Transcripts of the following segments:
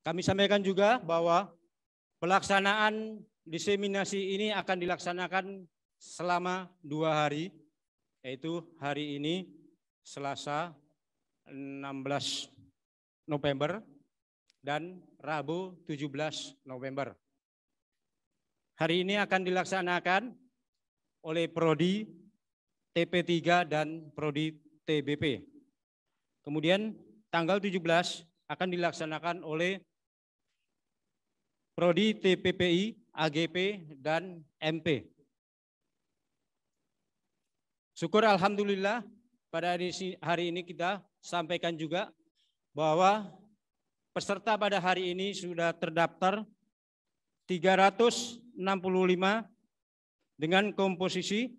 Kami sampaikan juga bahwa pelaksanaan diseminasi ini akan dilaksanakan selama 2 hari, yaitu hari ini Selasa 16 November dan Rabu 17 November. Hari ini akan dilaksanakan oleh Prodi TP3 dan Prodi TBP. Kemudian tanggal 17 akan dilaksanakan oleh Prodi TPPI, AGP, dan MP. Syukur alhamdulillah pada hari ini kita sampaikan juga bahwa peserta pada hari ini sudah terdaftar 365 dengan komposisi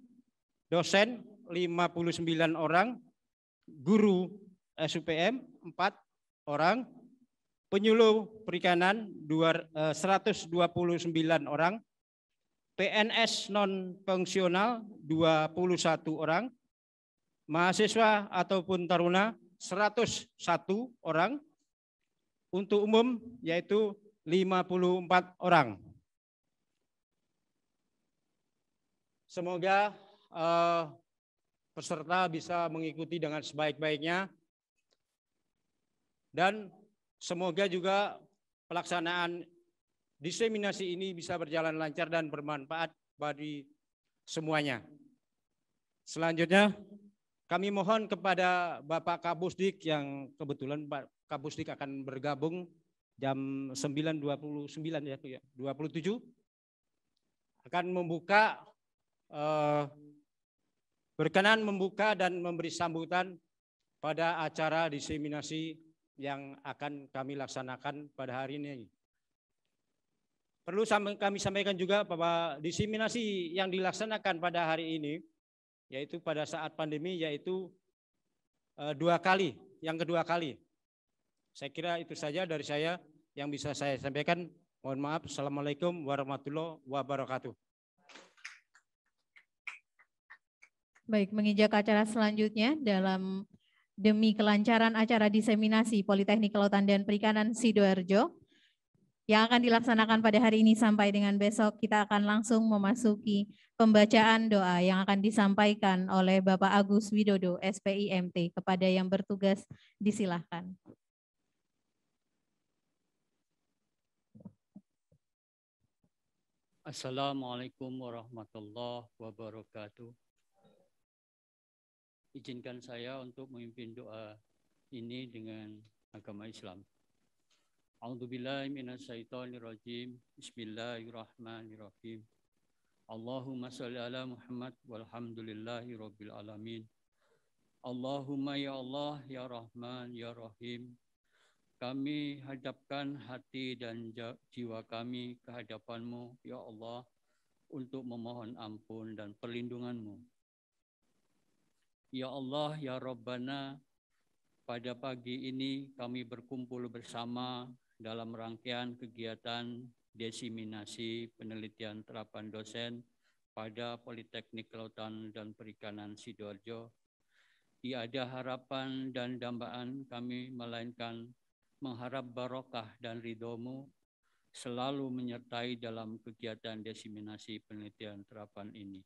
dosen 59 orang, guru SUPM 4 orang, penyuluh perikanan 129 orang, PNS non fungsional 21 orang, mahasiswa ataupun taruna 101 orang, untuk umum yaitu 54 orang. Semoga peserta bisa mengikuti dengan sebaik-baiknya dan semoga juga pelaksanaan diseminasi ini bisa berjalan lancar dan bermanfaat bagi semuanya. Selanjutnya kami mohon kepada Bapak Kabusdik yang kebetulan Pak Kabusdik akan bergabung jam 9.29 ya, 27 akan membuka berkenan membuka dan memberi sambutan pada acara diseminasi yang akan kami laksanakan pada hari ini. Perlu kami sampaikan juga bahwa diseminasi yang dilaksanakan pada hari ini, yaitu pada saat pandemi, yaitu 2 kali, yang kedua kali. Saya kira itu saja dari saya yang bisa saya sampaikan. Mohon maaf. Assalamualaikum warahmatullahi wabarakatuh. Baik, menginjak acara selanjutnya dalam demi kelancaran acara diseminasi Politeknik Kelautan dan Perikanan Sidoarjo yang akan dilaksanakan pada hari ini sampai dengan besok, kita akan langsung memasuki pembacaan doa yang akan disampaikan oleh Bapak Agus Widodo, SPIMT. Kepada yang bertugas, disilahkan. Assalamualaikum warahmatullahi wabarakatuh. Izinkan saya untuk memimpin doa ini dengan agama Islam. A'udzubillahi minasyaitonirrajim. Bismillahirrahmanirrahim. Allahumma shalli ala Muhammad walhamdulillahi rabbil alamin. Allahumma ya Allah, ya Rahman, ya Rahim. Kami hadapkan hati dan jiwa kami ke hadapan-Mu, ya Allah, untuk memohon ampun dan perlindungan-Mu. Ya Allah, ya Rabbana, pada pagi ini kami berkumpul bersama dalam rangkaian kegiatan diseminasi penelitian terapan dosen pada Politeknik Kelautan dan Perikanan Sidoarjo. Tiada harapan dan dambaan kami melainkan mengharap barokah dan ridho-Mu selalu menyertai dalam kegiatan diseminasi penelitian terapan ini.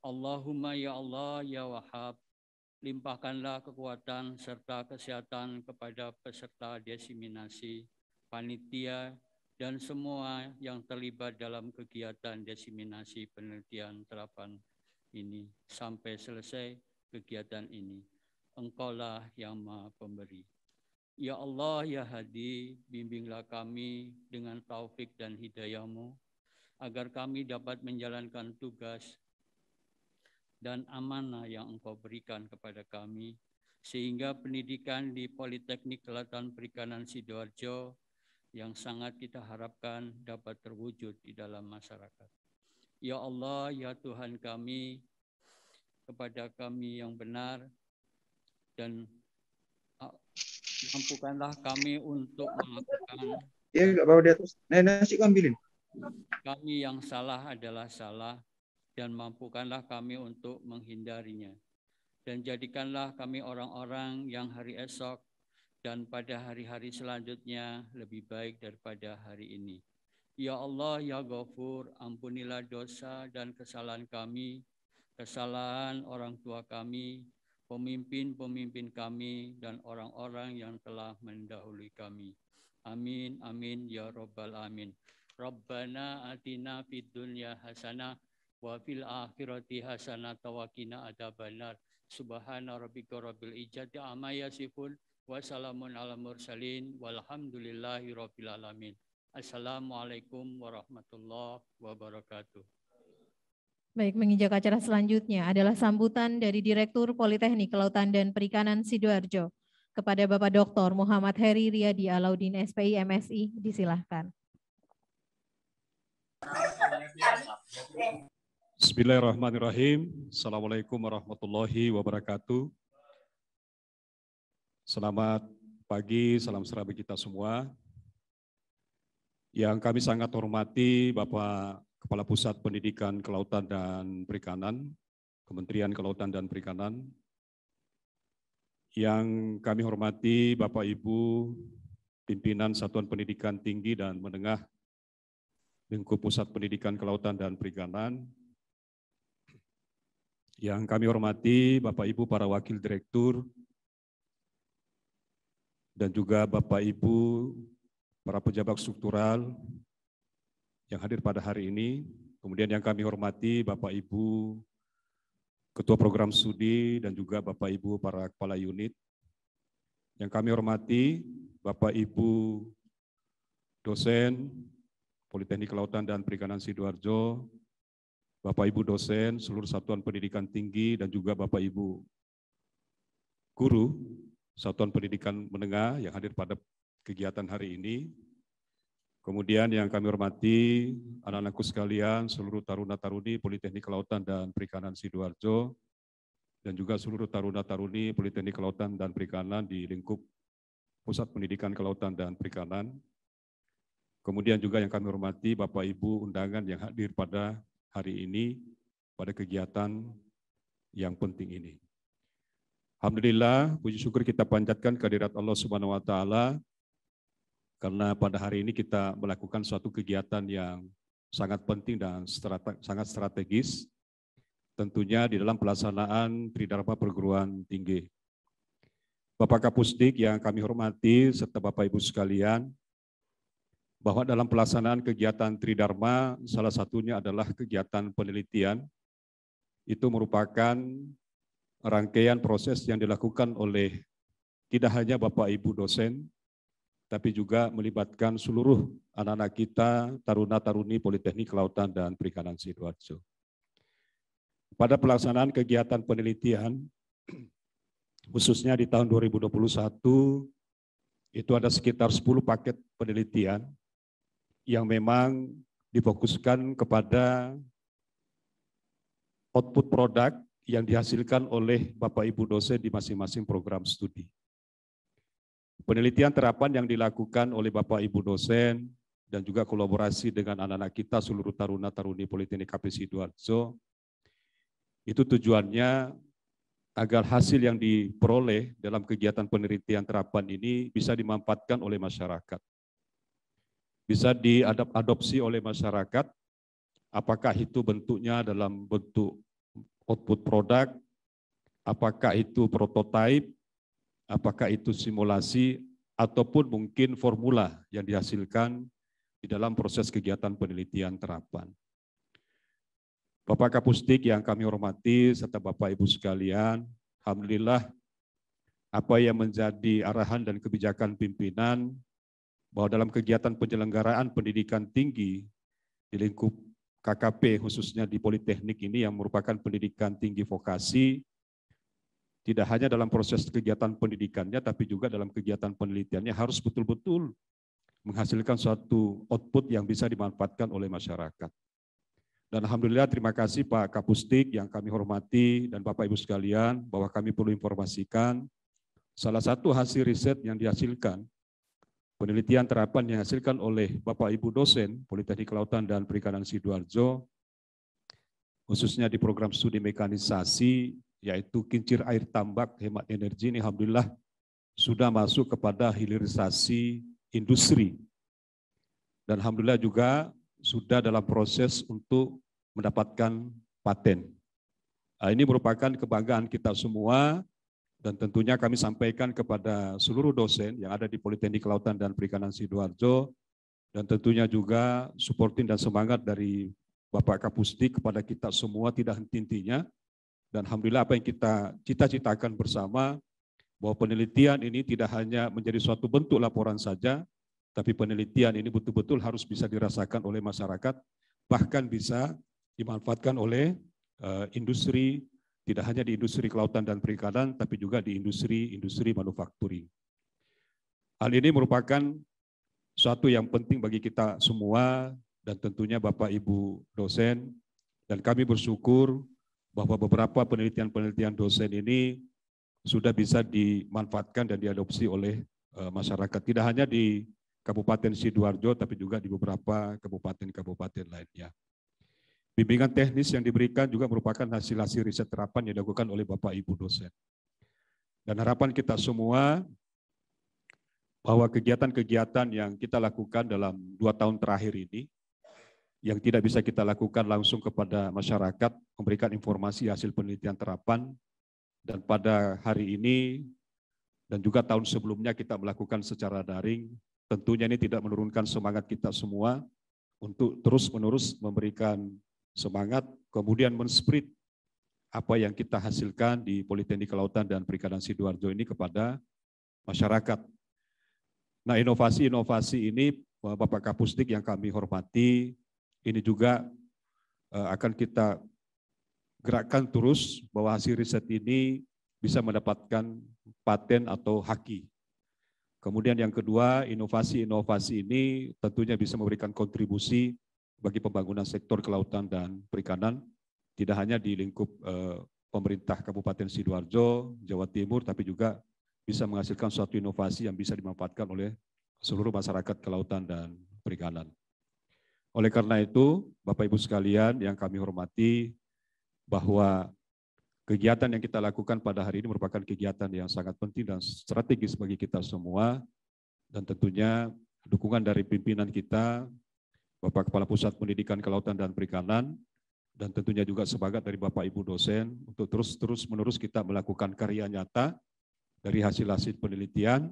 Allahumma ya Allah, ya Wahhab, limpahkanlah kekuatan serta kesehatan kepada peserta diseminasi, panitia, dan semua yang terlibat dalam kegiatan diseminasi penelitian terapan ini sampai selesai kegiatan ini. Engkaulah yang Maha Pemberi. Ya Allah, ya Hadi, bimbinglah kami dengan taufik dan hidayah-Mu, agar kami dapat menjalankan tugas dan amanah yang Engkau berikan kepada kami, sehingga pendidikan di Politeknik Kelautan Perikanan Sidoarjo yang sangat kita harapkan dapat terwujud di dalam masyarakat. Ya Allah, ya Tuhan kami, kepada kami yang benar, dan mampukanlah kami untuk melakukan bawa di atas. Nasi ambilin. Kami yang salah adalah salah, dan mampukanlah kami untuk menghindarinya. Dan jadikanlah kami orang-orang yang hari esok dan pada hari-hari selanjutnya lebih baik daripada hari ini. Ya Allah, ya Ghafur, ampunilah dosa dan kesalahan kami, kesalahan orang tua kami, pemimpin-pemimpin kami, dan orang-orang yang telah mendahului kami. Amin, amin, ya Rabbal Alamin. Rabbana atina fid dunya hasanah wa fil akhirati hasanah wa qina adzabannar. Subhana rabbika rabbil izzati amma yasifun wa salamun alal mursalin walhamdulillahi rabbil alamin. Assalamualaikum warahmatullahi wabarakatuh. Baik, menginjak acara selanjutnya adalah sambutan dari Direktur Politeknik Kelautan dan Perikanan Sidoarjo kepada Bapak Dr. Muhammad Heri Riyadi Alaudin SPI MSI, disilahkan. Bismillahirrahmanirrahim. Assalamualaikum warahmatullahi wabarakatuh. Selamat pagi, salam sejahtera bagi kita semua. Yang kami sangat hormati Bapak Kepala Pusat Pendidikan Kelautan dan Perikanan, Kementerian Kelautan dan Perikanan. Yang kami hormati Bapak Ibu Pimpinan Satuan Pendidikan Tinggi dan Menengah Lingkup Pusat Pendidikan Kelautan dan Perikanan. Yang kami hormati Bapak Ibu para Wakil Direktur dan juga Bapak Ibu para pejabat struktural yang hadir pada hari ini. Kemudian yang kami hormati Bapak Ibu Ketua Program Studi dan juga Bapak Ibu para Kepala Unit. Yang kami hormati Bapak Ibu dosen Politeknik Kelautan dan Perikanan Sidoarjo, Bapak Ibu dosen seluruh satuan pendidikan tinggi dan juga Bapak Ibu guru satuan pendidikan menengah yang hadir pada kegiatan hari ini. Kemudian yang kami hormati anak-anakku sekalian, seluruh taruna-taruni Politeknik Kelautan dan Perikanan Sidoarjo dan juga seluruh taruna-taruni Politeknik Kelautan dan Perikanan di lingkup Pusat Pendidikan Kelautan dan Perikanan. Kemudian juga yang kami hormati Bapak Ibu undangan yang hadir pada hari ini pada kegiatan yang penting ini. Alhamdulillah, puji syukur kita panjatkan kehadirat Allah Subhanahu wa taala karena pada hari ini kita melakukan suatu kegiatan yang sangat penting dan sangat strategis tentunya di dalam pelaksanaan Tridharma Perguruan Tinggi. Bapak Kapusdik yang kami hormati serta Bapak Ibu sekalian, bahwa dalam pelaksanaan kegiatan Tridharma, salah satunya adalah kegiatan penelitian, itu merupakan rangkaian proses yang dilakukan oleh tidak hanya Bapak Ibu dosen, tapi juga melibatkan seluruh anak-anak kita, taruna-taruni Politeknik Kelautan dan Perikanan Sidoarjo. Pada pelaksanaan kegiatan penelitian, khususnya di tahun 2021, itu ada sekitar 10 paket penelitian, yang memang difokuskan kepada output produk yang dihasilkan oleh Bapak Ibu dosen di masing-masing program studi. Penelitian terapan yang dilakukan oleh Bapak Ibu dosen dan juga kolaborasi dengan anak-anak kita seluruh taruna-taruni Politeknik KP Sidoarjo, itu tujuannya agar hasil yang diperoleh dalam kegiatan penelitian terapan ini bisa dimanfaatkan oleh masyarakat. Bisa diadopsi oleh masyarakat, apakah itu bentuknya dalam bentuk output produk, apakah itu prototipe, apakah itu simulasi, ataupun mungkin formula yang dihasilkan di dalam proses kegiatan penelitian terapan. Bapak Kapusdik yang kami hormati, serta Bapak Ibu sekalian, alhamdulillah apa yang menjadi arahan dan kebijakan pimpinan bahwa dalam kegiatan penyelenggaraan pendidikan tinggi di lingkup KKP khususnya di Politeknik ini yang merupakan pendidikan tinggi vokasi, tidak hanya dalam proses kegiatan pendidikannya tapi juga dalam kegiatan penelitiannya harus betul-betul menghasilkan suatu output yang bisa dimanfaatkan oleh masyarakat. Dan alhamdulillah terima kasih Pak Kapusdik yang kami hormati dan Bapak Ibu sekalian bahwa kami perlu informasikan salah satu hasil riset yang dihasilkan penelitian terapan yang dihasilkan oleh Bapak Ibu dosen Politeknik Kelautan dan Perikanan Sidoarjo, khususnya di program studi mekanisasi, yaitu kincir air tambak hemat energi ini alhamdulillah sudah masuk kepada hilirisasi industri. Dan alhamdulillah juga sudah dalam proses untuk mendapatkan paten. Ini merupakan kebanggaan kita semua dan tentunya kami sampaikan kepada seluruh dosen yang ada di Politeknik Kelautan dan Perikanan Sidoarjo dan tentunya juga supporting dan semangat dari Bapak Kapusdik kepada kita semua tidak henti-hentinya. Dan alhamdulillah apa yang kita cita-citakan bersama bahwa penelitian ini tidak hanya menjadi suatu bentuk laporan saja, tapi penelitian ini betul-betul harus bisa dirasakan oleh masyarakat, bahkan bisa dimanfaatkan oleh industri, tidak hanya di industri kelautan dan perikanan, tapi juga di industri manufacturing. Hal ini merupakan suatu yang penting bagi kita semua, dan tentunya Bapak Ibu dosen, dan kami bersyukur bahwa beberapa penelitian-penelitian dosen ini sudah bisa dimanfaatkan dan diadopsi oleh masyarakat, tidak hanya di Kabupaten Sidoarjo, tapi juga di beberapa kabupaten-kabupaten lainnya. Bimbingan teknis yang diberikan juga merupakan hasil-hasil riset terapan yang dilakukan oleh Bapak Ibu dosen. Dan harapan kita semua bahwa kegiatan-kegiatan yang kita lakukan dalam 2 tahun terakhir ini, yang tidak bisa kita lakukan langsung kepada masyarakat, memberikan informasi hasil penelitian terapan, dan pada hari ini, dan juga tahun sebelumnya kita melakukan secara daring, tentunya ini tidak menurunkan semangat kita semua untuk terus-menerus memberikan semangat, kemudian men-spread apa yang kita hasilkan di Politeknik Kelautan dan Perikanan Sidoarjo ini kepada masyarakat. Nah, inovasi-inovasi ini, Bapak Kapusdik yang kami hormati, ini juga akan kita gerakkan terus bahwa hasil riset ini bisa mendapatkan paten atau haki. Kemudian yang kedua, inovasi-inovasi ini tentunya bisa memberikan kontribusi bagi pembangunan sektor kelautan dan perikanan, tidak hanya di lingkup pemerintah Kabupaten Sidoarjo, Jawa Timur, tapi juga bisa menghasilkan suatu inovasi yang bisa dimanfaatkan oleh seluruh masyarakat kelautan dan perikanan. Oleh karena itu, Bapak Ibu sekalian yang kami hormati, bahwa kegiatan yang kita lakukan pada hari ini merupakan kegiatan yang sangat penting dan strategis bagi kita semua, dan tentunya dukungan dari pimpinan kita, Bapak Kepala Pusat Pendidikan Kelautan dan Perikanan, dan tentunya juga semangat dari Bapak Ibu dosen untuk terus-menerus kita melakukan karya nyata dari hasil-hasil penelitian,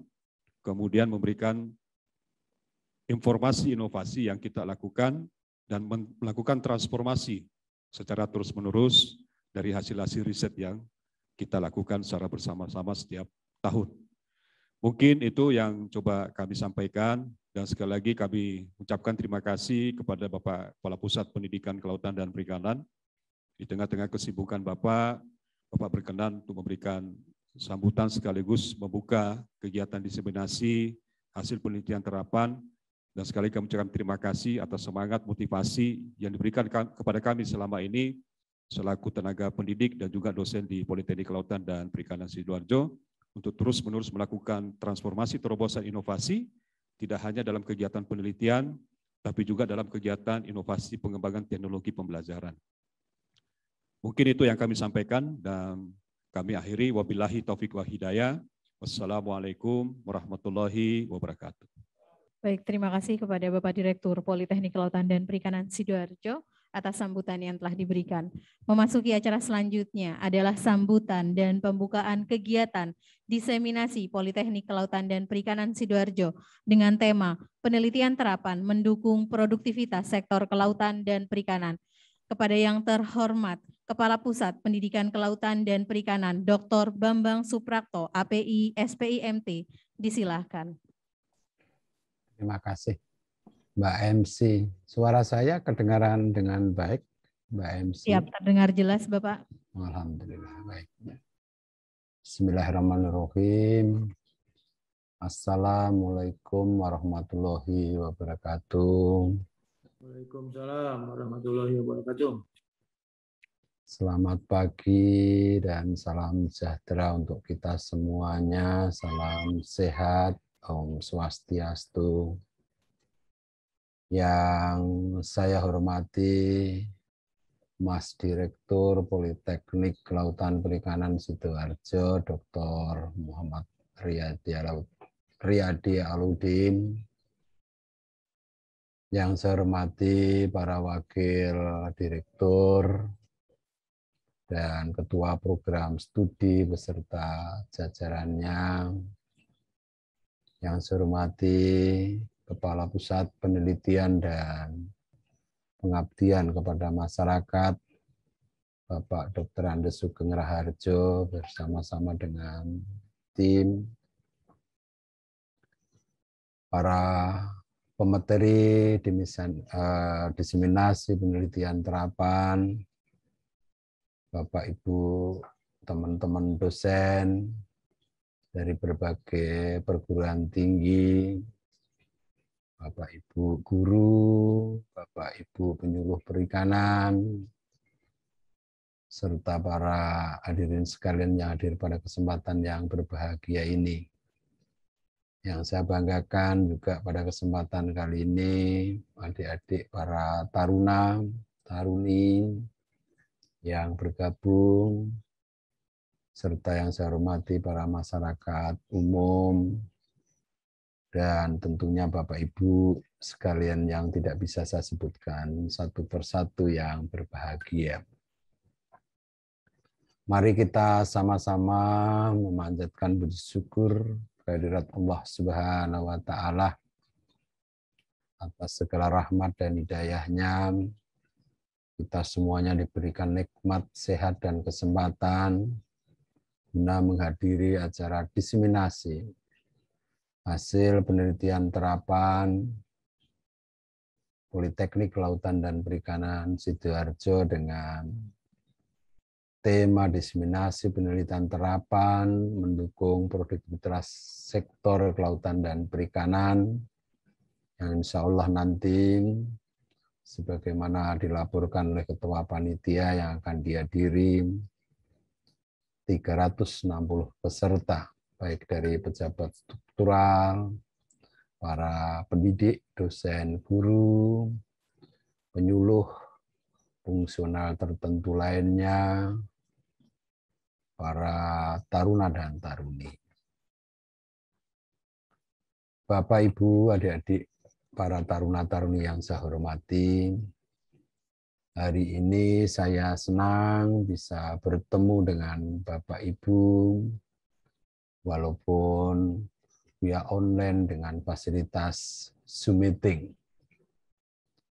kemudian memberikan informasi inovasi yang kita lakukan dan melakukan transformasi secara terus-menerus dari hasil-hasil riset yang kita lakukan secara bersama-sama setiap tahun. Mungkin itu yang coba kami sampaikan, dan sekali lagi kami ucapkan terima kasih kepada Bapak Kepala Pusat Pendidikan Kelautan dan Perikanan. Di tengah-tengah kesibukan Bapak berkenan untuk memberikan sambutan sekaligus membuka kegiatan diseminasi hasil penelitian terapan. Dan sekali kami ucapkan terima kasih atas semangat motivasi yang diberikan kepada kami selama ini selaku tenaga pendidik dan juga dosen di Politeknik Kelautan dan Perikanan Sidoarjo untuk terus-menerus melakukan transformasi terobosan inovasi, tidak hanya dalam kegiatan penelitian, tapi juga dalam kegiatan inovasi pengembangan teknologi pembelajaran. Mungkin itu yang kami sampaikan dan kami akhiri. Wabillahi taufiq wa hidayah. Wassalamualaikum warahmatullahi wabarakatuh. Baik, terima kasih kepada Bapak Direktur Politeknik Kelautan dan Perikanan Sidoarjo atas sambutan yang telah diberikan. Memasuki acara selanjutnya adalah sambutan dan pembukaan kegiatan diseminasi Politeknik Kelautan dan Perikanan Sidoarjo dengan tema penelitian terapan mendukung produktivitas sektor kelautan dan perikanan. Kepada yang terhormat Kepala Pusat Pendidikan Kelautan dan Perikanan Dr. Bambang Suprakto, API SPIMT, disilahkan. Terima kasih, Mbak MC. Suara saya kedengaran dengan baik, Mbak MC? Siap, terdengar jelas, Bapak. Alhamdulillah, baik. Bismillahirrahmanirrahim. Assalamualaikum warahmatullahi wabarakatuh. Waalaikumsalam warahmatullahi wabarakatuh. Selamat pagi dan salam sejahtera untuk kita semuanya. Salam sehat. Om Swastiastu. Yang saya hormati Mas Direktur Politeknik Kelautan Perikanan Sidoarjo, Dr. Muhammad Riyadi Aludin, yang saya hormati para wakil direktur dan ketua program studi beserta jajarannya, yang saya hormati Kepala Pusat Penelitian dan Pengabdian kepada Masyarakat, Bapak Dr. Andes Sugeng Raharjo bersama-sama dengan tim, para pemateri diseminasi penelitian terapan, Bapak Ibu teman-teman dosen dari berbagai perguruan tinggi, Bapak Ibu guru, Bapak Ibu penyuluh perikanan, serta para hadirin sekalian yang hadir pada kesempatan yang berbahagia ini. Yang saya banggakan juga pada kesempatan kali ini, adik-adik para taruna, taruni yang bergabung, serta yang saya hormati para masyarakat umum, dan tentunya Bapak Ibu sekalian yang tidak bisa saya sebutkan satu persatu yang berbahagia. Mari kita sama-sama memanjatkan puji syukur kehadirat Allah Subhanahu wa Ta'ala atas segala rahmat dan hidayahnya. Kita semuanya diberikan nikmat, sehat, dan kesempatan guna menghadiri acara diseminasi hasil penelitian terapan Politeknik Kelautan dan Perikanan Sidoarjo dengan tema diseminasi penelitian terapan mendukung produktivitas sektor kelautan dan perikanan yang insya Allah nanti sebagaimana dilaporkan oleh Ketua Panitia yang akan dihadiri 360 peserta, baik dari pejabat struktural, para pendidik, dosen, guru, penyuluh, fungsional tertentu lainnya, para taruna dan taruni. Bapak, Ibu, adik-adik, para taruna-taruni yang saya hormati, hari ini saya senang bisa bertemu dengan Bapak Ibu, walaupun via online dengan fasilitas Zoom meeting,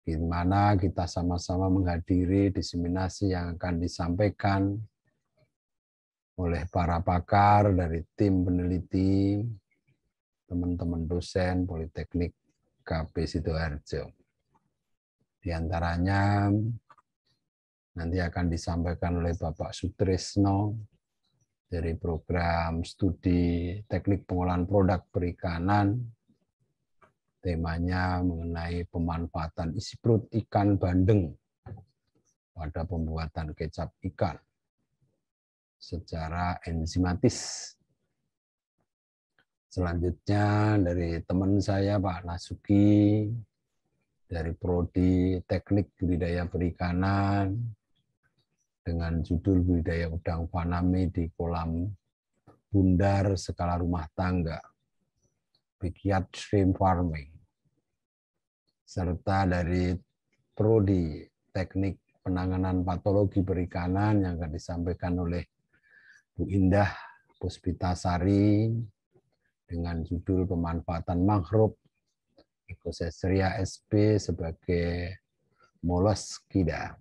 di mana kita sama-sama menghadiri diseminasi yang akan disampaikan oleh para pakar dari tim peneliti, teman-teman dosen Politeknik KB Sidoarjo. Di antaranya nanti akan disampaikan oleh Bapak Sutrisno dari program studi teknik pengolahan produk perikanan. Temanya mengenai pemanfaatan isi perut ikan bandeng pada pembuatan kecap ikan secara enzimatis. Selanjutnya dari teman saya Pak Nasuki dari Prodi Teknik Budidaya Perikanan dengan judul Budidaya Udang Faname di Kolam Bundar Skala Rumah Tangga, Backyard Shrimp Farming, serta dari Prodi Teknik Penanganan Patologi Perikanan yang akan disampaikan oleh Bu Indah Puspitasari dengan judul Pemanfaatan Mangrove Ecosestria sp sebagai Molluskida.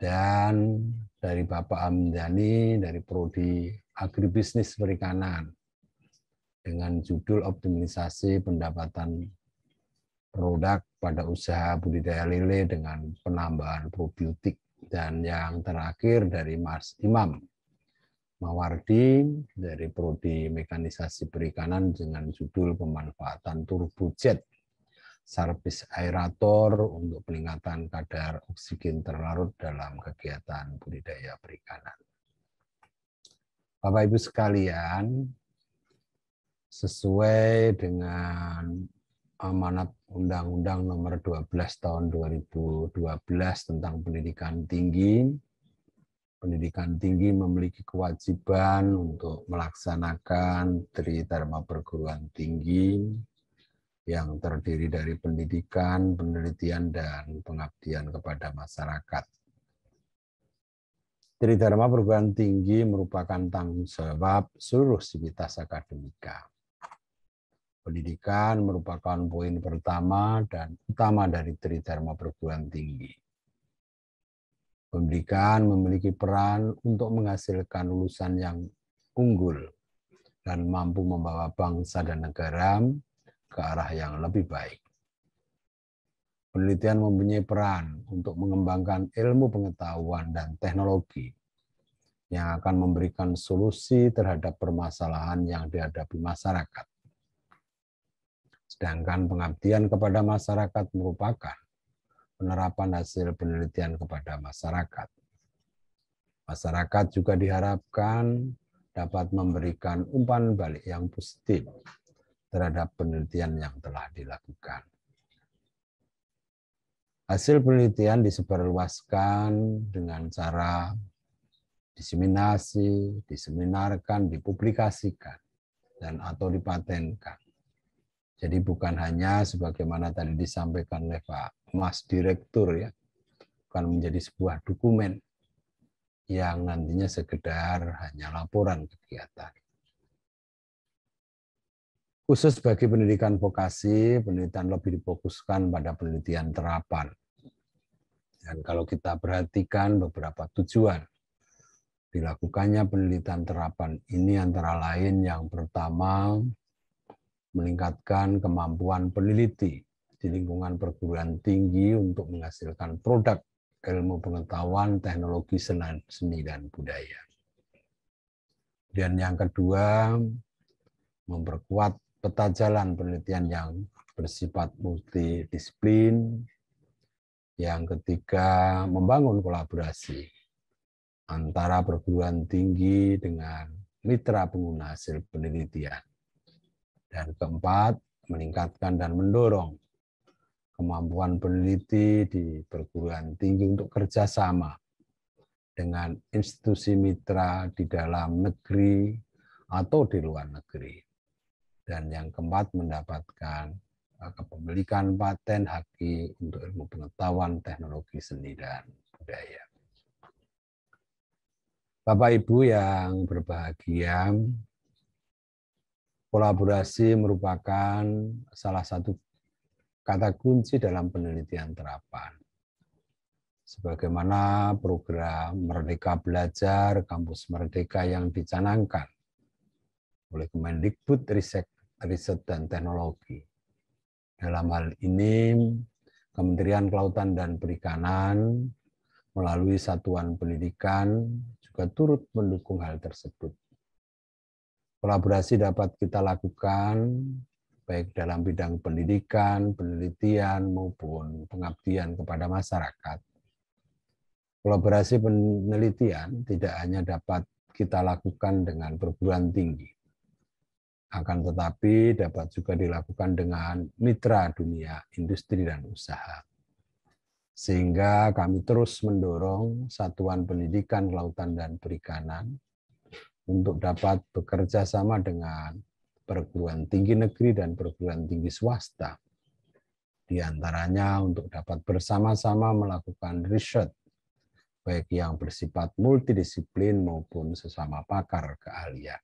Dan dari Bapak Amdani dari Prodi Agribisnis Perikanan dengan judul Optimalisasi Pendapatan Produk pada Usaha Budidaya Lele dengan Penambahan Probiotik. Dan yang terakhir dari Mas Imam Mawardi dari Prodi Mekanisasi Perikanan dengan judul Pemanfaatan turbojet service aerator untuk peningkatan kadar oksigen terlarut dalam kegiatan budidaya perikanan. Bapak Ibu sekalian, sesuai dengan amanat Undang-Undang Nomor 12 Tahun 2012 tentang Pendidikan Tinggi, pendidikan tinggi memiliki kewajiban untuk melaksanakan Tridharma perguruan tinggi yang terdiri dari pendidikan, penelitian, dan pengabdian kepada masyarakat. Tridharma perguruan tinggi merupakan tanggung jawab seluruh sivitas akademika. Pendidikan merupakan poin pertama dan utama dari Tridharma perguruan tinggi. Pendidikan memiliki peran untuk menghasilkan lulusan yang unggul dan mampu membawa bangsa dan negara ke arah yang lebih baik. Penelitian mempunyai peran untuk mengembangkan ilmu pengetahuan dan teknologi yang akan memberikan solusi terhadap permasalahan yang dihadapi masyarakat. Sedangkan pengabdian kepada masyarakat merupakan penerapan hasil penelitian kepada masyarakat. Masyarakat juga diharapkan dapat memberikan umpan balik yang positif terhadap penelitian yang telah dilakukan. Hasil penelitian disebarluaskan dengan cara diseminasi, diseminarkan, dipublikasikan, dan atau dipatenkan. Jadi bukan hanya sebagaimana tadi disampaikan oleh Pak Mas Direktur ya, bukan menjadi sebuah dokumen yang nantinya sekedar hanya laporan kegiatan. Khusus bagi pendidikan vokasi, penelitian lebih difokuskan pada penelitian terapan. Dan kalau kita perhatikan beberapa tujuan dilakukannya penelitian terapan ini antara lain yang pertama, meningkatkan kemampuan peneliti di lingkungan perguruan tinggi untuk menghasilkan produk ilmu pengetahuan, teknologi, seni, dan budaya. Dan yang kedua, memperkuat peta jalan penelitian yang bersifat multidisiplin. Yang ketiga, membangun kolaborasi antara perguruan tinggi dengan mitra pengguna hasil penelitian. Dan keempat, meningkatkan dan mendorong kemampuan peneliti di perguruan tinggi untuk kerjasama dengan institusi mitra di dalam negeri atau di luar negeri. Dan yang keempat, mendapatkan kepemilikan paten haki untuk ilmu pengetahuan, teknologi, seni, dan budaya. Bapak Ibu yang berbahagia, kolaborasi merupakan salah satu kata kunci dalam penelitian terapan. Sebagaimana program Merdeka Belajar, Kampus Merdeka yang dicanangkan oleh Kemendikbud Riset dan Teknologi. Dalam hal ini, Kementerian Kelautan dan Perikanan melalui Satuan Pendidikan juga turut mendukung hal tersebut. Kolaborasi dapat kita lakukan baik dalam bidang pendidikan, penelitian, maupun pengabdian kepada masyarakat. Kolaborasi penelitian tidak hanya dapat kita lakukan dengan perguruan tinggi, akan tetapi dapat juga dilakukan dengan mitra dunia, industri, dan usaha. Sehingga kami terus mendorong Satuan Pendidikan Kelautan dan Perikanan untuk dapat bekerja sama dengan perguruan tinggi negeri dan perguruan tinggi swasta. Di antaranya untuk dapat bersama-sama melakukan riset, baik yang bersifat multidisiplin maupun sesama pakar keahlian.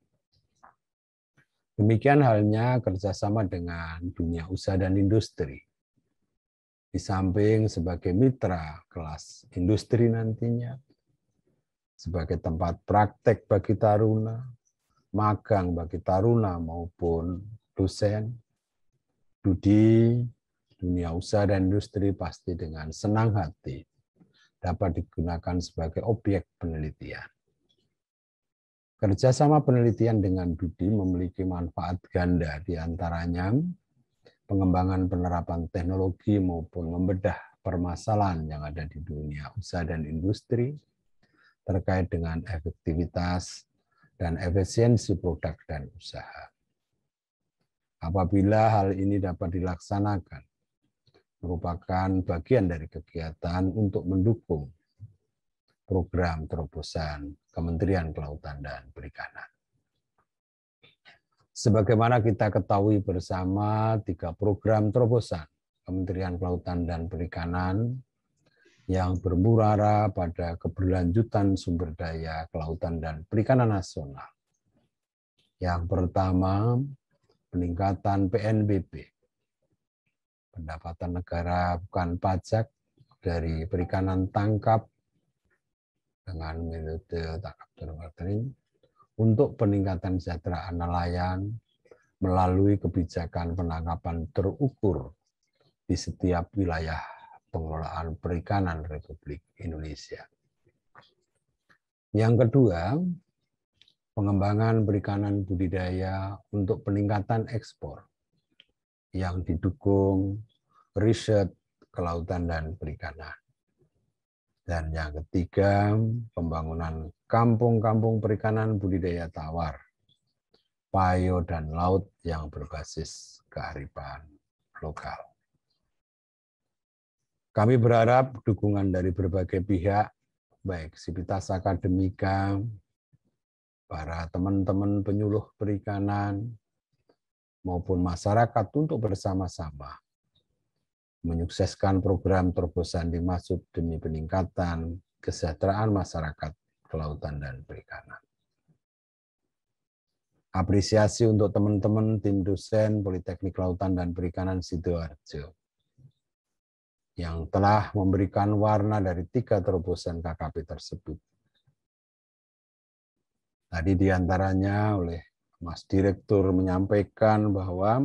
Demikian halnya kerjasama dengan dunia usaha dan industri. Di samping sebagai mitra kelas industri nantinya, sebagai tempat praktek bagi taruna, magang bagi taruna maupun dosen, studi dunia usaha dan industri pasti dengan senang hati dapat digunakan sebagai objek penelitian. Kerjasama penelitian dengan BUDI memiliki manfaat ganda, di antaranya pengembangan penerapan teknologi maupun membedah permasalahan yang ada di dunia usaha dan industri terkait dengan efektivitas dan efisiensi produk dan usaha. Apabila hal ini dapat program terobosan Kementerian Kelautan dan Perikanan. Sebagaimana kita ketahui bersama, 3 program terobosan Kementerian Kelautan dan Perikanan yang bermuara pada keberlanjutan sumber daya kelautan dan perikanan nasional. Yang pertama, peningkatan PNBP, pendapatan negara bukan pajak dari perikanan tangkap dengan metode tangkap terkering untuk peningkatan kesejahteraan nelayan melalui kebijakan penangkapan terukur di setiap wilayah pengelolaan perikanan Republik Indonesia. Yang kedua, pengembangan perikanan budidaya untuk peningkatan ekspor yang didukung riset kelautan dan perikanan. Dan yang ketiga, pembangunan kampung-kampung perikanan budidaya tawar, payo dan laut yang berbasis kearifan lokal. Kami berharap dukungan dari berbagai pihak, baik sivitas akademika, para teman-teman penyuluh perikanan, maupun masyarakat untuk bersama-sama menyukseskan program terobosan dimaksud demi peningkatan kesejahteraan masyarakat kelautan dan perikanan. Apresiasi untuk teman-teman tim dosen Politeknik Kelautan dan Perikanan Sidoarjo yang telah memberikan warna dari 3 terobosan KKP tersebut. Tadi diantaranya oleh Mas Direktur menyampaikan bahwa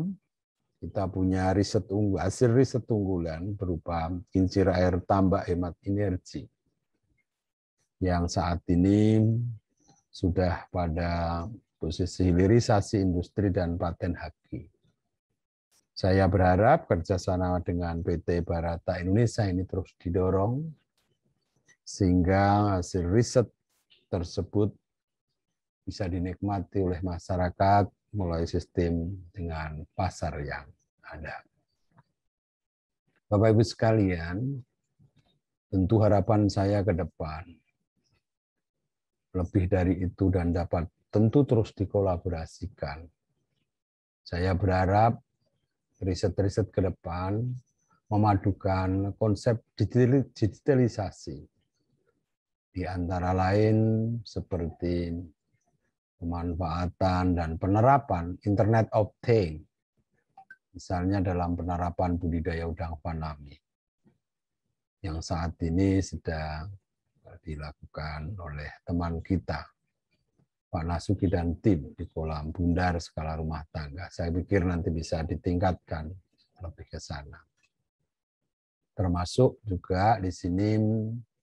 kita punya hasil riset unggulan berupa kincir air tambak hemat energi yang saat ini sudah pada posisi hilirisasi industri dan paten haki. Saya berharap kerjasama dengan PT Barata Indonesia ini terus didorong sehingga hasil riset tersebut bisa dinikmati oleh masyarakat melalui sistem dengan pasar yang ada. Bapak Ibu sekalian, tentu harapan saya ke depan lebih dari itu dan dapat tentu terus dikolaborasikan. Saya berharap riset-riset ke depan memadukan konsep digitalisasi, di antara lain seperti pemanfaatan dan penerapan Internet of Things, misalnya dalam penerapan budidaya udang faname, yang saat ini sedang dilakukan oleh teman kita, Pak Nasuki dan tim di kolam bundar skala rumah tangga. Saya pikir nanti bisa ditingkatkan lebih ke sana. Termasuk juga di sini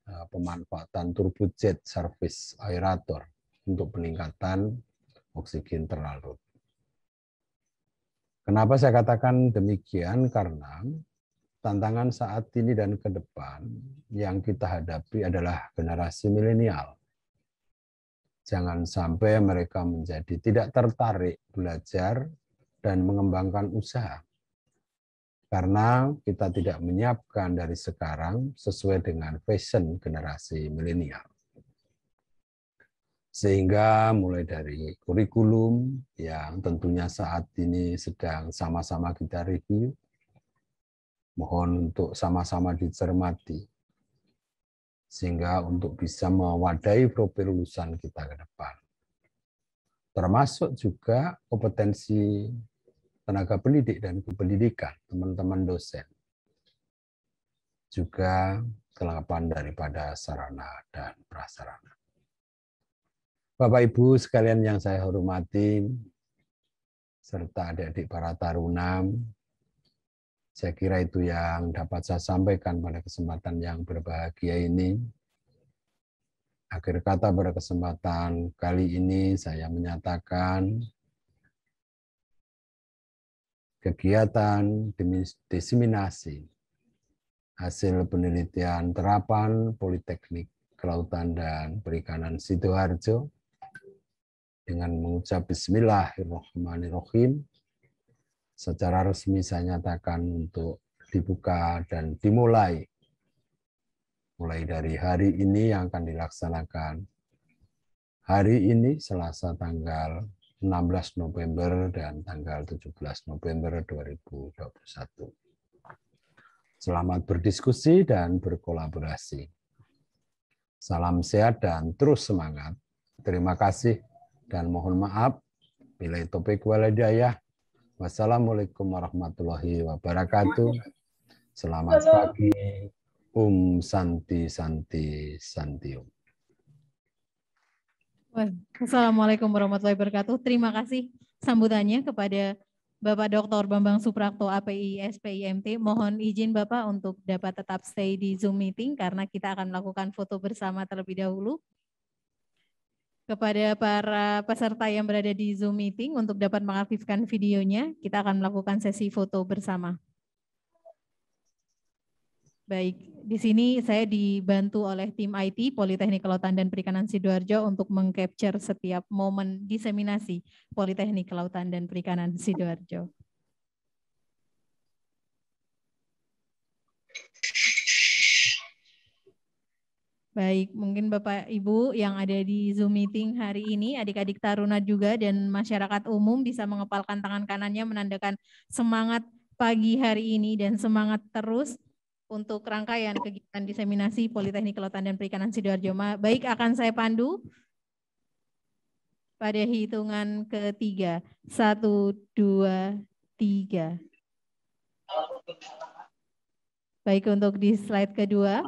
pemanfaatan turbojet service aerator untuk peningkatan oksigen terlarut. Kenapa saya katakan demikian? Karena tantangan saat ini dan ke depan yang kita hadapi adalah generasi milenial. Jangan sampai mereka menjadi tidak tertarik belajar dan mengembangkan usaha. Karena kita tidak menyiapkan dari sekarang sesuai dengan fashion generasi milenial. Sehingga mulai dari kurikulum yang tentunya saat ini sedang sama-sama kita review, mohon untuk sama-sama dicermati, sehingga untuk bisa mewadahi profil lulusan kita ke depan. Termasuk juga kompetensi tenaga pendidik dan kependidikan, teman-teman dosen. Juga kelengkapan daripada sarana dan prasarana. Bapak Ibu sekalian yang saya hormati, serta adik-adik para taruna, saya kira itu yang dapat saya sampaikan pada kesempatan yang berbahagia ini. Akhir kata pada kesempatan kali ini saya menyatakan kegiatan diseminasi hasil penelitian terapan Politeknik Kelautan dan Perikanan Sidoarjo dengan mengucap Bismillahirrahmanirrahim. Secara resmi saya nyatakan untuk dibuka dan dimulai mulai dari hari ini yang akan dilaksanakan. Hari ini Selasa tanggal 16 November dan tanggal 17 November 2021. Selamat berdiskusi dan berkolaborasi. Salam sehat dan terus semangat. Terima kasih dan mohon maaf. Bila taufiq wal hidayah. Wassalamualaikum warahmatullahi wabarakatuh. Selamat pagi. Santi Santi Santi. Assalamualaikum warahmatullahi wabarakatuh. Terima kasih sambutannya kepada Bapak Dr. Bambang Suprakto, API SPIMT. Mohon izin Bapak untuk dapat tetap stay di Zoom meeting karena kita akan melakukan foto bersama terlebih dahulu. Kepada para peserta yang berada di Zoom meeting untuk dapat mengaktifkan videonya, kita akan melakukan sesi foto bersama. Baik, di sini saya dibantu oleh tim IT Politeknik Kelautan dan Perikanan Sidoarjo untuk mengcapture setiap momen diseminasi Politeknik Kelautan dan Perikanan Sidoarjo. Baik, mungkin Bapak Ibu yang ada di Zoom meeting hari ini, adik-adik taruna juga dan masyarakat umum bisa mengepalkan tangan kanannya menandakan semangat pagi hari ini dan semangat terus untuk rangkaian kegiatan diseminasi Politeknik Kelautan dan Perikanan Sidoarjo. Baik, akan saya pandu pada hitungan ketiga. 1, 2, 3. Baik, untuk di slide kedua.